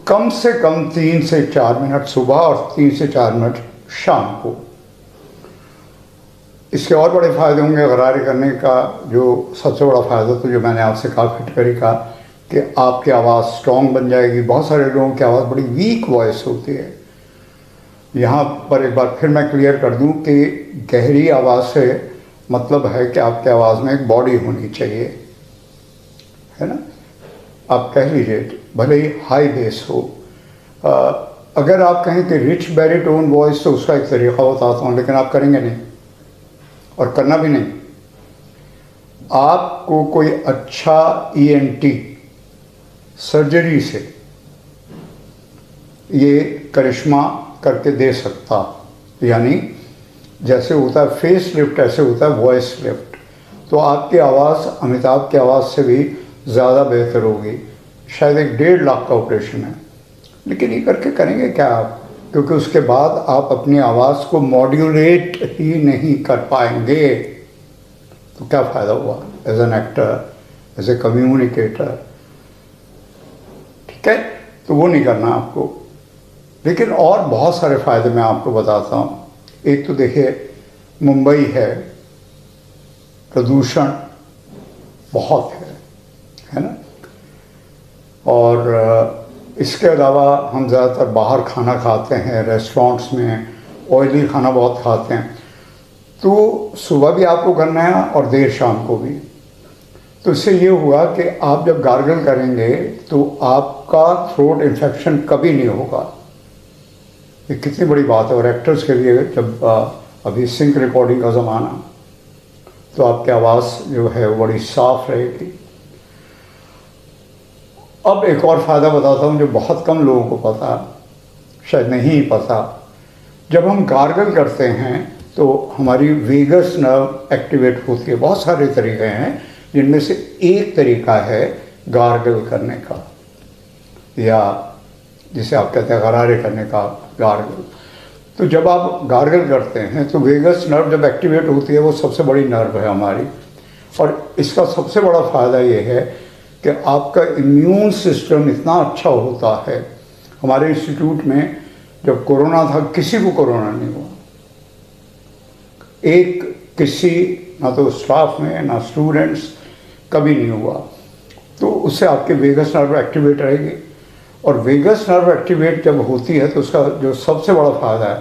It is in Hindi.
कम से कम 3 से 4 मिनट सुबह और 3 से 4 मिनट शाम को। इसके और बड़े फ़ायदे होंगे गरारे करने का। जो सबसे बड़ा फ़ायदा तो जो मैंने आपसे कहा फिटकरी का, कि आपकी आवाज़ स्ट्रॉन्ग बन जाएगी। बहुत सारे लोगों की आवाज़ बड़ी वीक वॉइस होती है। यहाँ पर एक बार फिर मैं क्लियर कर दूँ कि गहरी आवाज़ से मतलब है कि आपकी आवाज़ में एक बॉडी होनी चाहिए, है ना। आप कह लीजिए भले ही हाई बेस हो। अगर आप कहें कि रिच बैरिटोन वॉइस तो उसका एक तरीक़ा बताता हूँ, लेकिन आप करेंगे नहीं और करना भी नहीं। आपको कोई अच्छा ENT सर्जरी से ये करिश्मा करके दे सकता, यानी जैसे होता है फेस लिफ्ट ऐसे होता है वॉइस लिफ्ट। तो आपकी आवाज़ अमिताभ की आवाज़ से भी ज़्यादा बेहतर होगी। शायद 1.5 लाख का ऑपरेशन है, लेकिन ये करके करेंगे क्या आप, क्योंकि उसके बाद आप अपनी आवाज़ को मॉड्यूलेट ही नहीं कर पाएंगे। तो क्या फ़ायदा हुआ as an actor, as a communicator, ठीक है। तो वो नहीं करना आपको। लेकिन और बहुत सारे फ़ायदे मैं आपको बताता हूँ। एक तो देखिए, मुंबई है, प्रदूषण बहुत है ना। और इसके अलावा हम ज़्यादातर बाहर खाना खाते हैं, रेस्टोरेंट्स में ऑयली खाना बहुत खाते हैं। तो सुबह भी आपको करना है और देर शाम को भी। तो इससे ये हुआ कि आप जब गार्गल करेंगे तो आपका थ्रोट इन्फेक्शन कभी नहीं होगा। ये कितनी बड़ी बात है। और एक्टर्स के लिए जब अभी सिंक रिकॉर्डिंग का ज़माना, तो आपकी आवाज़ जो है वो बड़ी साफ रहेगी। अब एक और फ़ायदा बताता हूँ जो बहुत कम लोगों को पता, शायद नहीं पता। जब हम गार्गल करते हैं तो हमारी वेगस नर्व एक्टिवेट होती है। बहुत सारे तरीके हैं, जिनमें से एक तरीका है गार्गल करने का, या जिसे आप कहते हैं गरारे करने का, गार्गल। तो जब आप गार्गल करते हैं तो वेगस नर्व जब एक्टिवेट होती है, वो सबसे बड़ी नर्व है हमारी। और इसका सबसे बड़ा फ़ायदा ये है कि आपका इम्यून सिस्टम इतना अच्छा होता है। हमारे इंस्टीट्यूट में जब कोरोना था, किसी को कोरोना नहीं हुआ। किसी ना तो स्टाफ में ना स्टूडेंट्स, कभी नहीं हुआ। तो उससे आपके वेगस नर्व एक्टिवेट रहेगी। और वेगस नर्व एक्टिवेट जब होती है तो उसका जो सबसे बड़ा फ़ायदा है